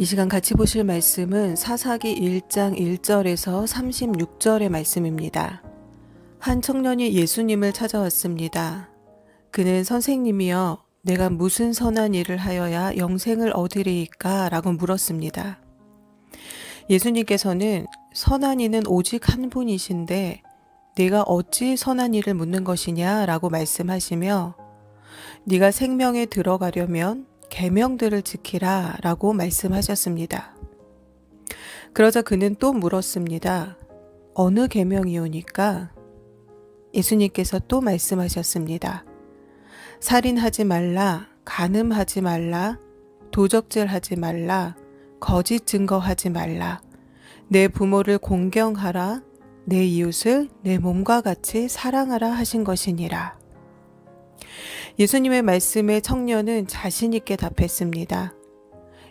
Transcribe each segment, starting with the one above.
이 시간 같이 보실 말씀은 사사기 1장 1절에서 36절의 말씀입니다. 한 청년이 예수님을 찾아왔습니다. 그는 선생님이여, 내가 무슨 선한 일을 하여야 영생을 얻으리이까? 라고 물었습니다. 예수님께서는 선한 이는 오직 한 분이신데 네가 어찌 선한 일을 묻는 것이냐? 라고 말씀하시며 네가 생명에 들어가려면 계명들을 지키라 라고 말씀하셨습니다. 그러자 그는 또 물었습니다. 어느 계명이오니까? 예수님께서 또 말씀하셨습니다. 살인하지 말라, 간음하지 말라, 도적질하지 말라, 거짓 증거하지 말라, 내 부모를 공경하라, 내 이웃을 내 몸과 같이 사랑하라 하신 것이니라. 예수님의 말씀에 청년은 자신 있게 답했습니다.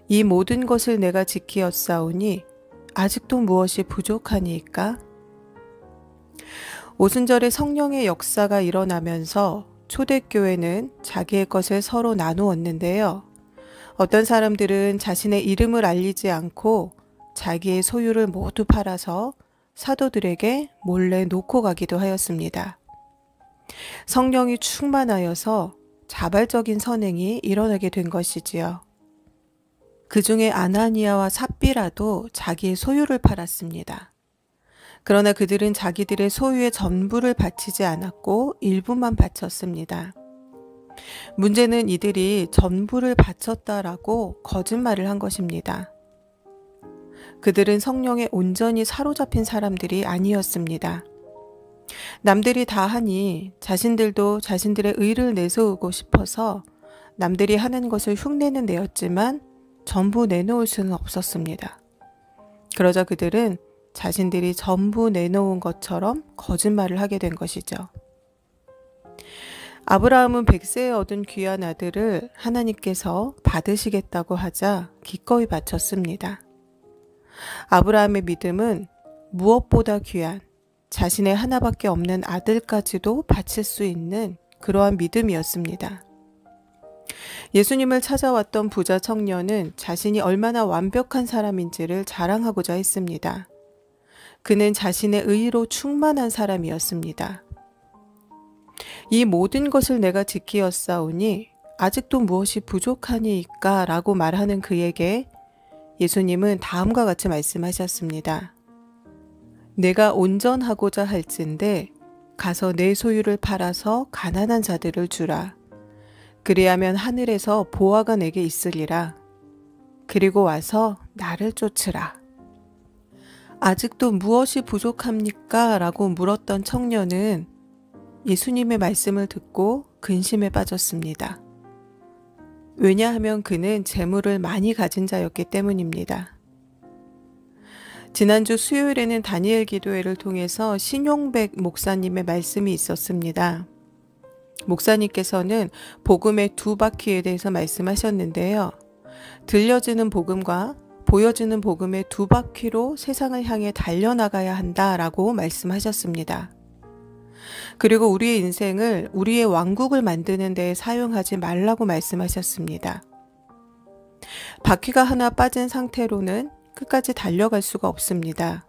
이 모든 것을 내가 지키었사오니 아직도 무엇이 부족하니까? 오순절에 성령의 역사가 일어나면서 초대교회는 자기의 것을 서로 나누었는데요. 어떤 사람들은 자신의 이름을 알리지 않고 자기의 소유를 모두 팔아서 사도들에게 몰래 놓고 가기도 하였습니다. 성령이 충만하여서 자발적인 선행이 일어나게 된 것이지요. 그 중에 아나니아와 삽비라도 자기의 소유를 팔았습니다. 그러나 그들은 자기들의 소유의 전부를 바치지 않았고 일부만 바쳤습니다. 문제는 이들이 전부를 바쳤다라고 거짓말을 한 것입니다. 그들은 성령에 온전히 사로잡힌 사람들이 아니었습니다. 남들이 다 하니 자신들도 자신들의 의를 내세우고 싶어서 남들이 하는 것을 흉내는 내었지만 전부 내놓을 수는 없었습니다. 그러자 그들은 자신들이 전부 내놓은 것처럼 거짓말을 하게 된 것이죠. 아브라함은 100세에 얻은 귀한 아들을 하나님께서 받으시겠다고 하자 기꺼이 바쳤습니다. 아브라함의 믿음은 무엇보다 귀한 자신의 하나밖에 없는 아들까지도 바칠 수 있는 그러한 믿음이었습니다. 예수님을 찾아왔던 부자 청년은 자신이 얼마나 완벽한 사람인지를 자랑하고자 했습니다. 그는 자신의 의로 충만한 사람이었습니다. 이 모든 것을 내가 지키었사오니 아직도 무엇이 부족하니까? 라고 말하는 그에게 예수님은 다음과 같이 말씀하셨습니다. 내가 온전하고자 할진대 가서 내 소유를 팔아서 가난한 자들을 주라. 그리하면 하늘에서 보화가 내게 있으리라. 그리고 와서 나를 쫓으라. 아직도 무엇이 부족합니까? 라고 물었던 청년은 예수님의 말씀을 듣고 근심에 빠졌습니다. 왜냐하면 그는 재물을 많이 가진 자였기 때문입니다. 지난주 수요일에는 다니엘 기도회를 통해서 신용백 목사님의 말씀이 있었습니다. 목사님께서는 복음의 두 바퀴에 대해서 말씀하셨는데요. 들려지는 복음과 보여지는 복음의 두 바퀴로 세상을 향해 달려나가야 한다라고 말씀하셨습니다. 그리고 우리의 인생을 우리의 왕국을 만드는 데 사용하지 말라고 말씀하셨습니다. 바퀴가 하나 빠진 상태로는 끝까지 달려갈 수가 없습니다.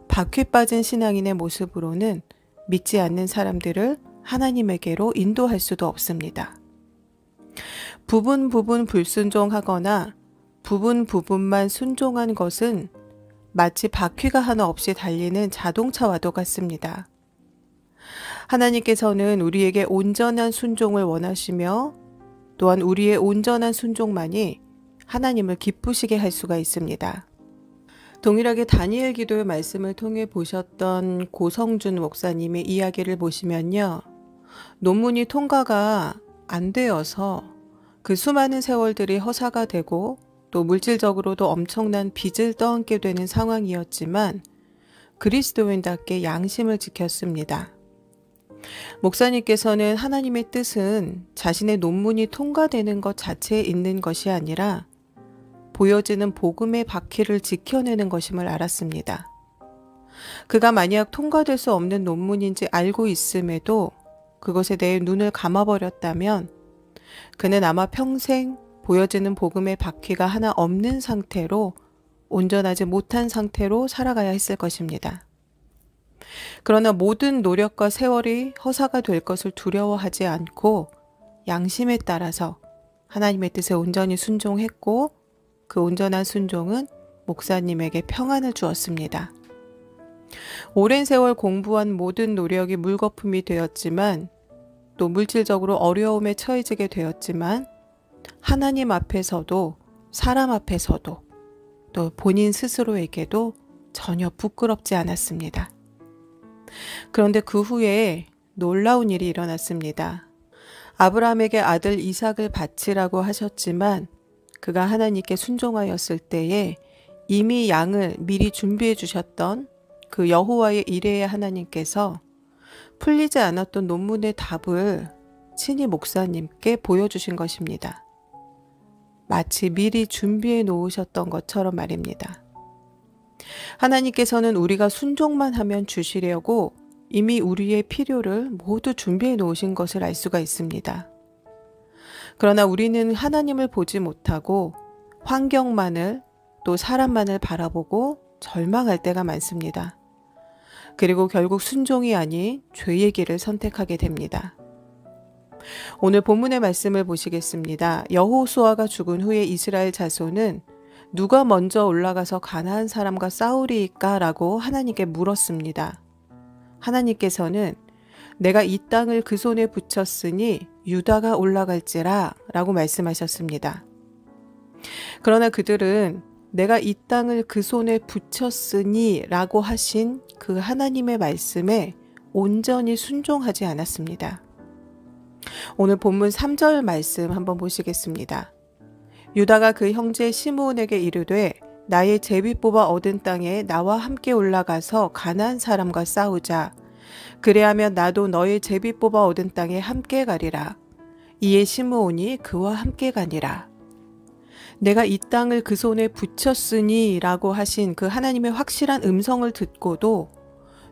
바퀴 빠진 신앙인의 모습으로는 믿지 않는 사람들을 하나님에게로 인도할 수도 없습니다. 부분 불순종하거나 부분만 순종한 것은 마치 바퀴가 하나 없이 달리는 자동차와도 같습니다. 하나님께서는 우리에게 온전한 순종을 원하시며 또한 우리의 온전한 순종만이 하나님을 기쁘시게 할 수가 있습니다. 동일하게 다니엘 기도의 말씀을 통해 보셨던 고성준 목사님의 이야기를 보시면요. 논문이 통과가 안 되어서 그 수많은 세월들이 허사가 되고 또 물질적으로도 엄청난 빚을 떠안게 되는 상황이었지만 그리스도인답게 양심을 지켰습니다. 목사님께서는 하나님의 뜻은 자신의 논문이 통과되는 것 자체에 있는 것이 아니라 보여지는 복음의 바퀴를 지켜내는 것임을 알았습니다. 그가 만약 통과될 수 없는 논문인지 알고 있음에도 그것에 대해 눈을 감아버렸다면 그는 아마 평생 보여지는 복음의 바퀴가 하나 없는 상태로 온전하지 못한 상태로 살아가야 했을 것입니다. 그러나 모든 노력과 세월이 허사가 될 것을 두려워하지 않고 양심에 따라서 하나님의 뜻에 온전히 순종했고 그 온전한 순종은 목사님에게 평안을 주었습니다. 오랜 세월 공부한 모든 노력이 물거품이 되었지만 또 물질적으로 어려움에 처해지게 되었지만 하나님 앞에서도 사람 앞에서도 또 본인 스스로에게도 전혀 부끄럽지 않았습니다. 그런데 그 후에 놀라운 일이 일어났습니다. 아브라함에게 아들 이삭을 바치라고 하셨지만 그가 하나님께 순종하였을 때에 이미 양을 미리 준비해 주셨던 그 여호와의 이레의 하나님께서 풀리지 않았던 논문의 답을 친히 목사님께 보여주신 것입니다. 마치 미리 준비해 놓으셨던 것처럼 말입니다. 하나님께서는 우리가 순종만 하면 주시려고 이미 우리의 필요를 모두 준비해 놓으신 것을 알 수가 있습니다. 그러나 우리는 하나님을 보지 못하고 환경만을 또 사람만을 바라보고 절망할 때가 많습니다. 그리고 결국 순종이 아닌 죄의 길을 선택하게 됩니다. 오늘 본문의 말씀을 보시겠습니다. 여호수아가 죽은 후에 이스라엘 자손은 누가 먼저 올라가서 가나안 사람과 싸우리이까? 라고 하나님께 물었습니다. 하나님께서는 내가 이 땅을 그 손에 붙였으니 유다가 올라갈지라 라고 말씀하셨습니다. 그러나 그들은 내가 이 땅을 그 손에 붙였으니 라고 하신 그 하나님의 말씀에 온전히 순종하지 않았습니다. 오늘 본문 3절 말씀 한번 보시겠습니다. 유다가 그 형제 시므온에게 이르되 나의 제비 뽑아 얻은 땅에 나와 함께 올라가서 가나안 사람과 싸우자. 그래하면 나도 너의 제비 뽑아 얻은 땅에 함께 가리라. 이에 시므온이 그와 함께 가니라. 내가 이 땅을 그 손에 붙였으니 라고 하신 그 하나님의 확실한 음성을 듣고도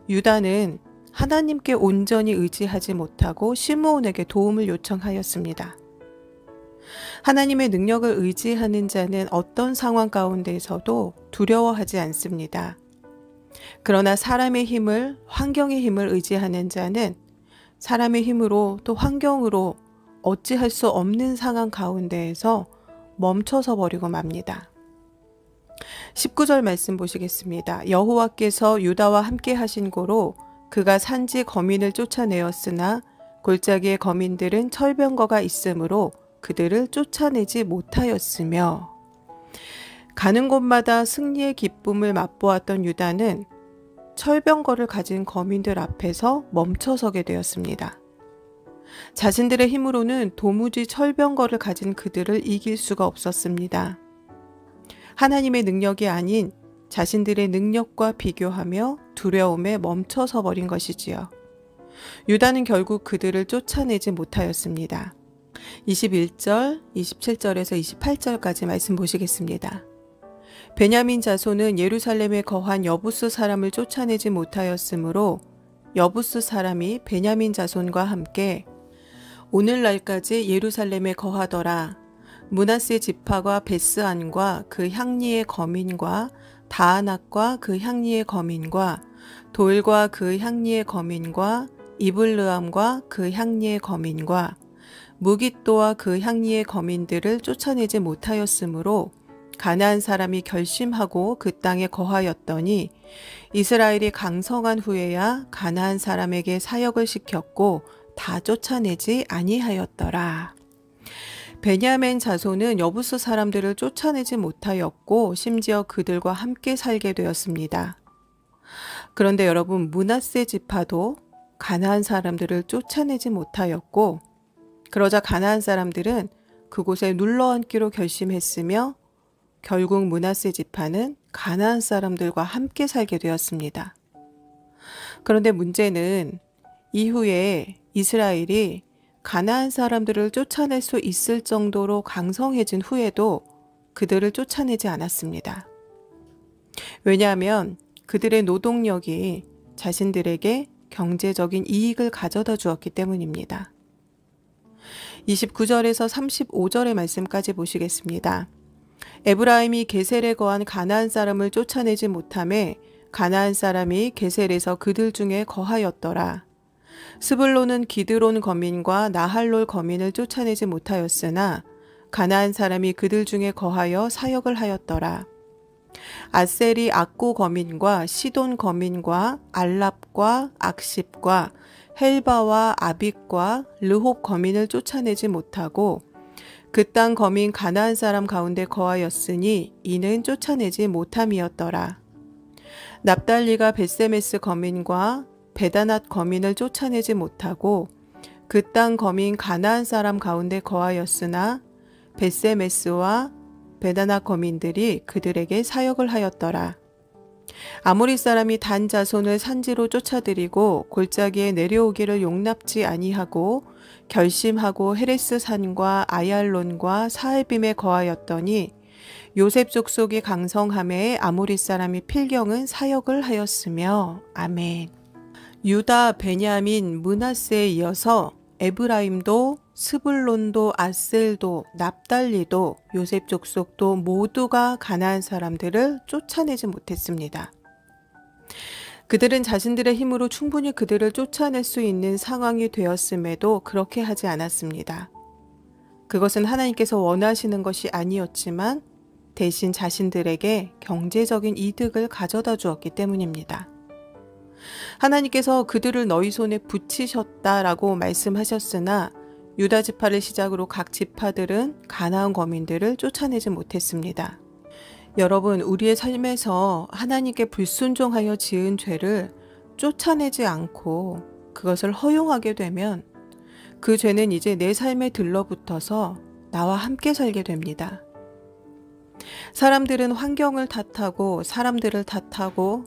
유다는 하나님께 온전히 의지하지 못하고 시므온에게 도움을 요청하였습니다. 하나님의 능력을 의지하는 자는 어떤 상황 가운데에서도 두려워하지 않습니다. 그러나 사람의 힘을, 환경의 힘을 의지하는 자는 사람의 힘으로 또 환경으로 어찌할 수 없는 상황 가운데에서 멈춰서 버리고 맙니다. 19절 말씀 보시겠습니다. 여호와께서 유다와 함께 하신 고로 그가 산지 거민을 쫓아내었으나 골짜기의 거민들은 철병거가 있으므로 그들을 쫓아내지 못하였으며 가는 곳마다 승리의 기쁨을 맛보았던 유다는 철병거를 가진 거민들 앞에서 멈춰서게 되었습니다. 자신들의 힘으로는 도무지 철병거를 가진 그들을 이길 수가 없었습니다. 하나님의 능력이 아닌 자신들의 능력과 비교하며 두려움에 멈춰서 버린 것이지요. 유다는 결국 그들을 쫓아내지 못하였습니다. 21절, 27절에서 28절까지 말씀 보시겠습니다. 베냐민 자손은 예루살렘에 거한 여부스 사람을 쫓아내지 못하였으므로 여부스 사람이 베냐민 자손과 함께 오늘날까지 예루살렘에 거하더라. 므낫세 지파가 베스안과 그 향리의 거민과 다아낙과 그 향리의 거민과 돌과 그 향리의 거민과 이블르암과 그 향리의 거민과 무깃도와 그 향리의 거민들을 쫓아내지 못하였으므로 가나안 사람이 결심하고 그 땅에 거하였더니 이스라엘이 강성한 후에야 가나안 사람에게 사역을 시켰고 다 쫓아내지 아니하였더라. 베냐민 자손은 여부스 사람들을 쫓아내지 못하였고 심지어 그들과 함께 살게 되었습니다. 그런데 여러분, 므낫세 지파도 가나안 사람들을 쫓아내지 못하였고 그러자 가나안 사람들은 그곳에 눌러앉기로 결심했으며 결국 므낫세 지파는 가나안 사람들과 함께 살게 되었습니다. 그런데 문제는 이후에 이스라엘이 가나안 사람들을 쫓아낼 수 있을 정도로 강성해진 후에도 그들을 쫓아내지 않았습니다. 왜냐하면 그들의 노동력이 자신들에게 경제적인 이익을 가져다 주었기 때문입니다. 29절에서 35절의 말씀까지 보시겠습니다. 에브라임이 게셀에 거한 가나안 사람을 쫓아내지 못하매 가나안 사람이 게셀에서 그들 중에 거하였더라. 스불론은 기드론 거민과 나할롤 거민을 쫓아내지 못하였으나 가나안 사람이 그들 중에 거하여 사역을 하였더라. 아셀이 악고 거민과 시돈 거민과 알랍과 악십과 헬바와 아빅과 르홉 거민을 쫓아내지 못하고 그 땅 거민 가나안 사람 가운데 거하였으니 이는 쫓아내지 못함이었더라. 납달리가 벳세메스 거민과 베다낫 거민을 쫓아내지 못하고 그 땅 거민 가나안 사람 가운데 거하였으나 벳세메스와 베다낫 거민들이 그들에게 사역을 하였더라. 아모리 사람이 단 자손을 산지로 쫓아들이고 골짜기에 내려오기를 용납지 아니하고 결심하고 헤레스 산과 아얄론과 사알빔에 거하였더니 요셉 족속이 강성함에 아모리 사람이 필경은 사역을 하였으며. 아멘. 유다, 베냐민, 므낫세에 이어서 에브라임도 스불론도 아셀도 납달리도 요셉 족속도 모두가 가나안 사람들을 쫓아내지 못했습니다. 그들은 자신들의 힘으로 충분히 그들을 쫓아낼 수 있는 상황이 되었음에도 그렇게 하지 않았습니다. 그것은 하나님께서 원하시는 것이 아니었지만 대신 자신들에게 경제적인 이득을 가져다 주었기 때문입니다. 하나님께서 그들을 너희 손에 붙이셨다라고 말씀하셨으나 유다 지파를 시작으로 각 지파들은 가나안 거민들을 쫓아내지 못했습니다. 여러분, 우리의 삶에서 하나님께 불순종하여 지은 죄를 쫓아내지 않고 그것을 허용하게 되면 그 죄는 이제 내 삶에 들러붙어서 나와 함께 살게 됩니다. 사람들은 환경을 탓하고 사람들을 탓하고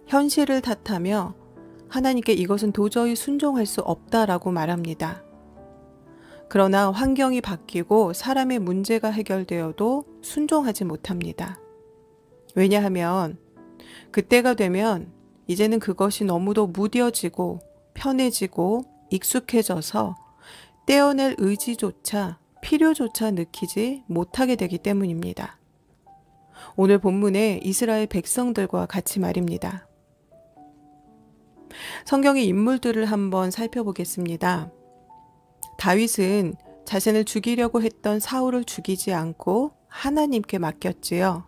현실을 탓하며 하나님께 이것은 도저히 순종할 수 없다라고 말합니다. 그러나 환경이 바뀌고 사람의 문제가 해결되어도 순종하지 못합니다. 왜냐하면 그때가 되면 이제는 그것이 너무도 무뎌지고 편해지고 익숙해져서 떼어낼 의지조차 필요조차 느끼지 못하게 되기 때문입니다. 오늘 본문의 이스라엘 백성들과 같이 말입니다. 성경의 인물들을 한번 살펴보겠습니다. 다윗은 자신을 죽이려고 했던 사울을 죽이지 않고 하나님께 맡겼지요.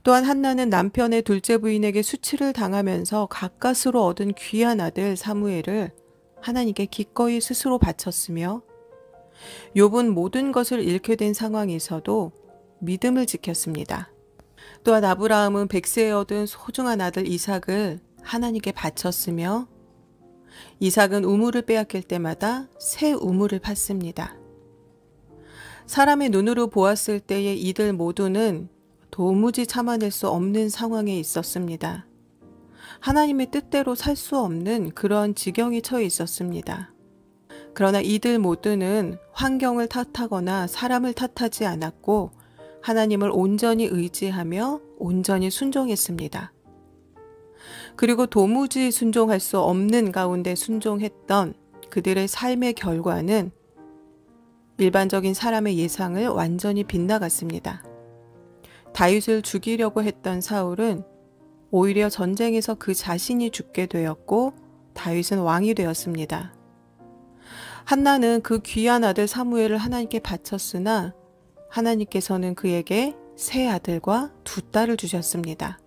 또한 한나는 남편의 둘째 부인에게 수치를 당하면서 가까스로 얻은 귀한 아들 사무엘을 하나님께 기꺼이 스스로 바쳤으며 욥은 모든 것을 잃게 된 상황에서도 믿음을 지켰습니다. 또한 아브라함은 백세에 얻은 소중한 아들 이삭을 하나님께 바쳤으며 이삭은 우물을 빼앗길 때마다 새 우물을 팠습니다. 사람의 눈으로 보았을 때의 이들 모두는 도무지 참아낼 수 없는 상황에 있었습니다. 하나님의 뜻대로 살 수 없는 그런 지경에 처해 있었습니다. 그러나 이들 모두는 환경을 탓하거나 사람을 탓하지 않았고 하나님을 온전히 의지하며 온전히 순종했습니다. 그리고 도무지 순종할 수 없는 가운데 순종했던 그들의 삶의 결과는 일반적인 사람의 예상을 완전히 빗나갔습니다. 다윗을 죽이려고 했던 사울은 오히려 전쟁에서 그 자신이 죽게 되었고 다윗은 왕이 되었습니다. 한나는 그 귀한 아들 사무엘을 하나님께 바쳤으나 하나님께서는 그에게 세 아들과 두 딸을 주셨습니다.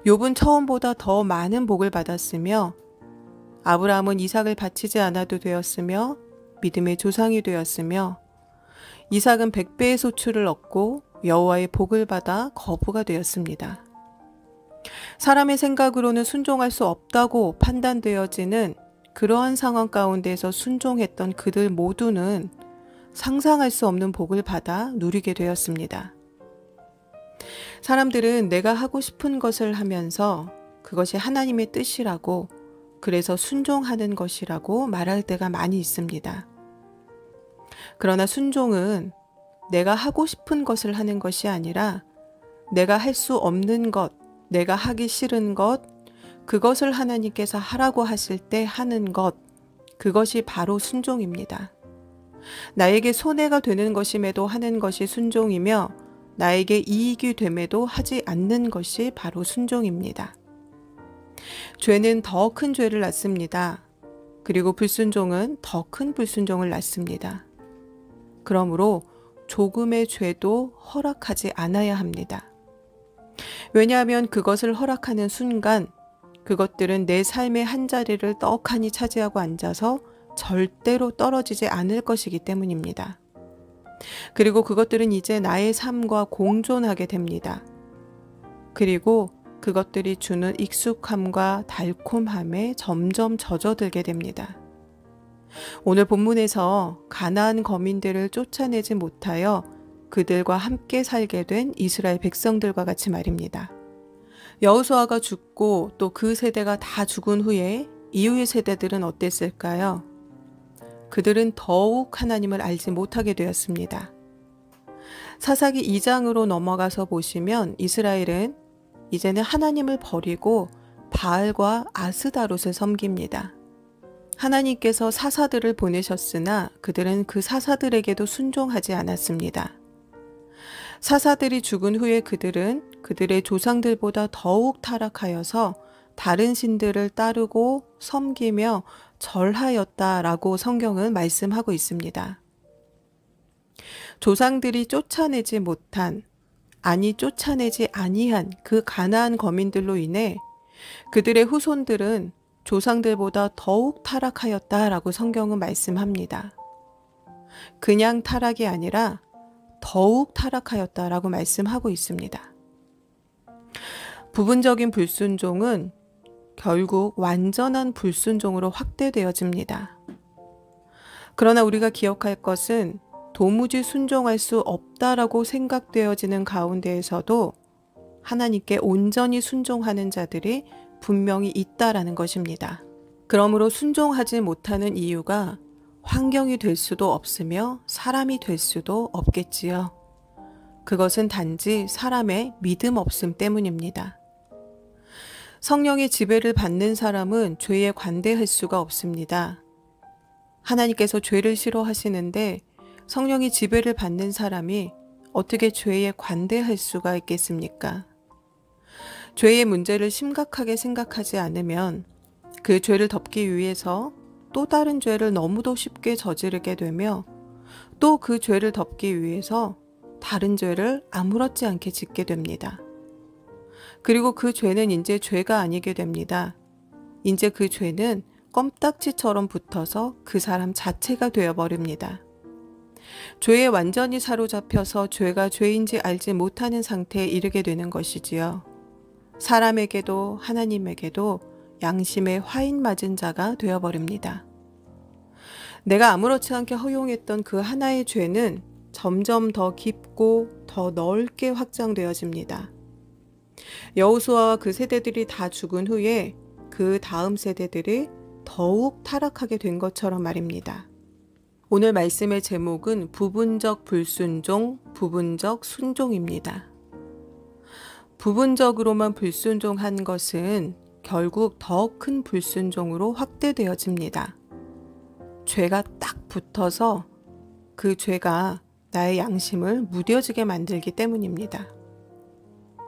욥은 처음보다 더 많은 복을 받았으며 아브라함은 이삭을 바치지 않아도 되었으며 믿음의 조상이 되었으며 이삭은 100배의 소출을 얻고 여호와의 복을 받아 거부가 되었습니다. 사람의 생각으로는 순종할 수 없다고 판단되어지는 그러한 상황 가운데서 순종했던 그들 모두는 상상할 수 없는 복을 받아 누리게 되었습니다. 사람들은 내가 하고 싶은 것을 하면서 그것이 하나님의 뜻이라고, 그래서 순종하는 것이라고 말할 때가 많이 있습니다. 그러나 순종은 내가 하고 싶은 것을 하는 것이 아니라 내가 할 수 없는 것, 내가 하기 싫은 것, 그것을 하나님께서 하라고 하실 때 하는 것, 그것이 바로 순종입니다. 나에게 손해가 되는 것임에도 하는 것이 순종이며 나에게 이익이 됨에도 하지 않는 것이 바로 순종입니다. 죄는 더 큰 죄를 낳습니다. 그리고 불순종은 더 큰 불순종을 낳습니다. 그러므로 조금의 죄도 허락하지 않아야 합니다. 왜냐하면 그것을 허락하는 순간 그것들은 내 삶의 한자리를 떡하니 차지하고 앉아서 절대로 떨어지지 않을 것이기 때문입니다. 그리고 그것들은 이제 나의 삶과 공존하게 됩니다. 그리고 그것들이 주는 익숙함과 달콤함에 점점 젖어들게 됩니다. 오늘 본문에서 가나안 거민들을 쫓아내지 못하여 그들과 함께 살게 된 이스라엘 백성들과 같이 말입니다. 여호수아가 죽고 또 그 세대가 다 죽은 후에 이후의 세대들은 어땠을까요? 그들은 더욱 하나님을 알지 못하게 되었습니다. 사사기 2장으로 넘어가서 보시면 이스라엘은 이제는 하나님을 버리고 바알과 아스다롯을 섬깁니다. 하나님께서 사사들을 보내셨으나 그들은 그 사사들에게도 순종하지 않았습니다. 사사들이 죽은 후에 그들은 그들의 조상들보다 더욱 타락하여서 다른 신들을 따르고 섬기며 절하였다라고 성경은 말씀하고 있습니다. 조상들이 쫓아내지 못한, 아니 쫓아내지 아니한 그 가나안 거민들로 인해 그들의 후손들은 조상들보다 더욱 타락하였다라고 성경은 말씀합니다. 그냥 타락이 아니라 더욱 타락하였다라고 말씀하고 있습니다. 부분적인 불순종은 결국 완전한 불순종으로 확대되어집니다. 그러나 우리가 기억할 것은 도무지 순종할 수 없다라고 생각되어지는 가운데에서도 하나님께 온전히 순종하는 자들이 분명히 있다라는 것입니다. 그러므로 순종하지 못하는 이유가 환경이 될 수도 없으며 사람이 될 수도 없겠지요. 그것은 단지 사람의 믿음 없음 때문입니다. 성령의 지배를 받는 사람은 죄에 관대할 수가 없습니다. 하나님께서 죄를 싫어하시는데 성령의 지배를 받는 사람이 어떻게 죄에 관대할 수가 있겠습니까? 죄의 문제를 심각하게 생각하지 않으면 그 죄를 덮기 위해서 또 다른 죄를 너무도 쉽게 저지르게 되며 또 그 죄를 덮기 위해서 다른 죄를 아무렇지 않게 짓게 됩니다. 그리고 그 죄는 이제 죄가 아니게 됩니다. 이제 그 죄는 껌딱지처럼 붙어서 그 사람 자체가 되어버립니다. 죄에 완전히 사로잡혀서 죄가 죄인지 알지 못하는 상태에 이르게 되는 것이지요. 사람에게도 하나님에게도 양심의 화인 맞은 자가 되어버립니다. 내가 아무렇지 않게 허용했던 그 하나의 죄는 점점 더 깊고 더 넓게 확장되어집니다. 여호수아와 그 세대들이 다 죽은 후에 그 다음 세대들이 더욱 타락하게 된 것처럼 말입니다. 오늘 말씀의 제목은 부분적 불순종, 부분적 순종입니다. 부분적으로만 불순종한 것은 결국 더 큰 불순종으로 확대되어집니다. 죄가 딱 붙어서 그 죄가 나의 양심을 무뎌지게 만들기 때문입니다.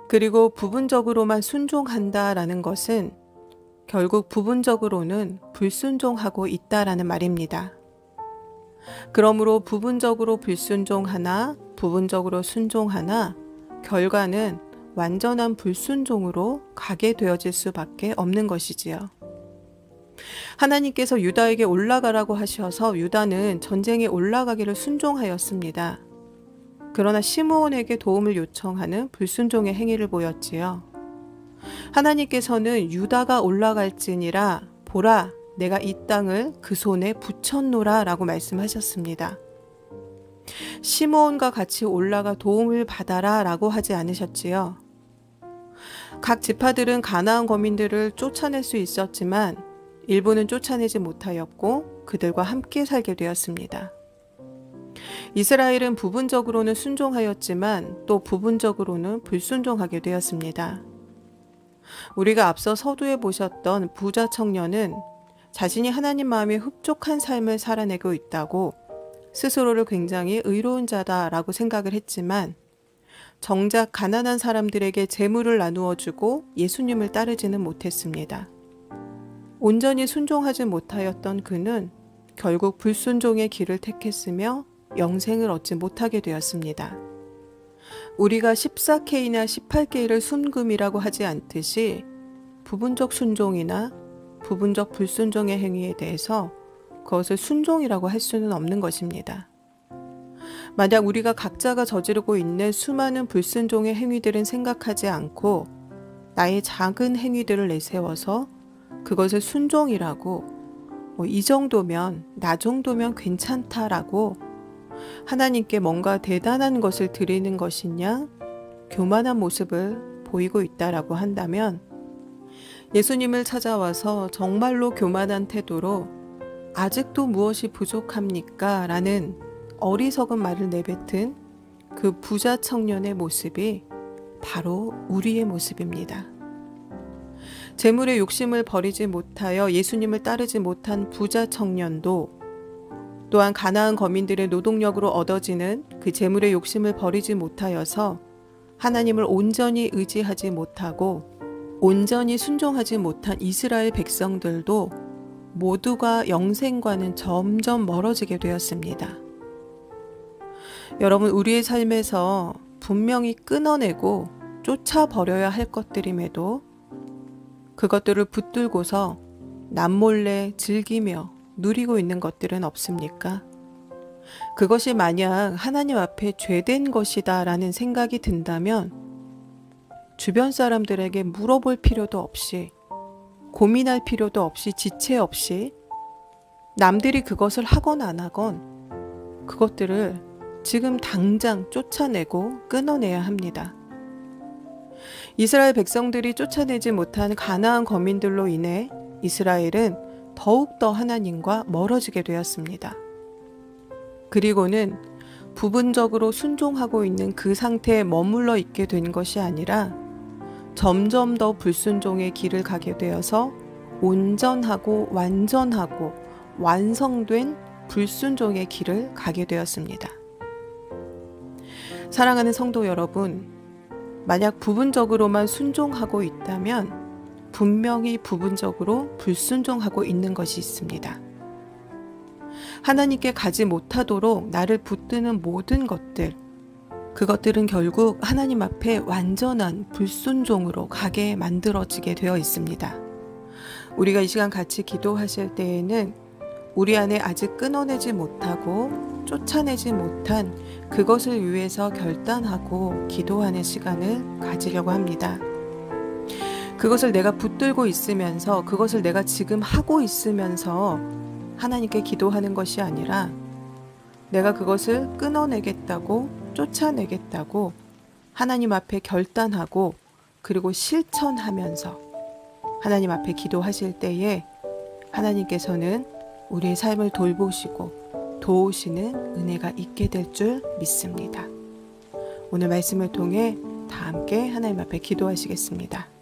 그리고 부분적으로만 순종한다라는 것은 결국 부분적으로는 불순종하고 있다라는 말입니다. 그러므로 부분적으로 불순종하나 부분적으로 순종하나 결과는 완전한 불순종으로 가게 되어질 수밖에 없는 것이지요. 하나님께서 유다에게 올라가라고 하셔서 유다는 전쟁에 올라가기를 순종하였습니다. 그러나 시므온에게 도움을 요청하는 불순종의 행위를 보였지요. 하나님께서는 유다가 올라갈지니라 보라 내가 이 땅을 그 손에 붙였노라 라고 말씀하셨습니다. 시므온과 같이 올라가 도움을 받아라 라고 하지 않으셨지요. 각 지파들은 가나안 거민들을 쫓아낼 수 있었지만 일부는 쫓아내지 못하였고 그들과 함께 살게 되었습니다. 이스라엘은 부분적으로는 순종하였지만 또 부분적으로는 불순종하게 되었습니다. 우리가 앞서 서두에 보셨던 부자 청년은 자신이 하나님 마음에 흡족한 삶을 살아내고 있다고 스스로를 굉장히 의로운 자다라고 생각을 했지만 정작 가난한 사람들에게 재물을 나누어 주고 예수님을 따르지는 못했습니다. 온전히 순종하지 못하였던 그는 결국 불순종의 길을 택했으며 영생을 얻지 못하게 되었습니다. 우리가 14K나 18K를 순금이라고 하지 않듯이 부분적 순종이나 부분적 불순종의 행위에 대해서 그것을 순종이라고 할 수는 없는 것입니다. 만약 우리가 각자가 저지르고 있는 수많은 불순종의 행위들은 생각하지 않고 나의 작은 행위들을 내세워서 그것을 순종이라고 이 정도면 나 정도면 괜찮다라고 하나님께 뭔가 대단한 것을 드리는 것이냐 교만한 모습을 보이고 있다라고 한다면 예수님을 찾아와서 정말로 교만한 태도로 아직도 무엇이 부족합니까? 라는 어리석은 말을 내뱉은 그 부자 청년의 모습이 바로 우리의 모습입니다. 재물의 욕심을 버리지 못하여 예수님을 따르지 못한 부자 청년도 또한 가나안 거민들의 노동력으로 얻어지는 그 재물의 욕심을 버리지 못하여서 하나님을 온전히 의지하지 못하고 온전히 순종하지 못한 이스라엘 백성들도 모두가 영생과는 점점 멀어지게 되었습니다. 여러분, 우리의 삶에서 분명히 끊어내고 쫓아버려야 할 것들임에도 그것들을 붙들고서 남몰래 즐기며 누리고 있는 것들은 없습니까? 그것이 만약 하나님 앞에 죄된 것이다 라는 생각이 든다면 주변 사람들에게 물어볼 필요도 없이 고민할 필요도 없이 지체 없이 남들이 그것을 하건 안 하건 그것들을 지금 당장 쫓아내고 끊어내야 합니다. 이스라엘 백성들이 쫓아내지 못한 가나안 거민들로 인해 이스라엘은 더욱더 하나님과 멀어지게 되었습니다. 그리고는 부분적으로 순종하고 있는 그 상태에 머물러 있게 된 것이 아니라 점점 더 불순종의 길을 가게 되어서 온전하고 완전하고 완성된 불순종의 길을 가게 되었습니다. 사랑하는 성도 여러분, 만약 부분적으로만 순종하고 있다면 분명히 부분적으로 불순종하고 있는 것이 있습니다. 하나님께 가지 못하도록 나를 붙드는 모든 것들, 그것들은 결국 하나님 앞에 완전한 불순종으로 가게 만들어지게 되어 있습니다. 우리가 이 시간 같이 기도하실 때에는 우리 안에 아직 끊어내지 못하고 쫓아내지 못한 그것을 위해서 결단하고 기도하는 시간을 가지려고 합니다. 그것을 내가 붙들고 있으면서 그것을 내가 지금 하고 있으면서 하나님께 기도하는 것이 아니라 내가 그것을 끊어내겠다고 쫓아내겠다고 하나님 앞에 결단하고 그리고 실천하면서 하나님 앞에 기도하실 때에 하나님께서는 우리의 삶을 돌보시고 도우시는 은혜가 있게 될 줄 믿습니다. 오늘 말씀을 통해 다 함께 하나님 앞에 기도하시겠습니다.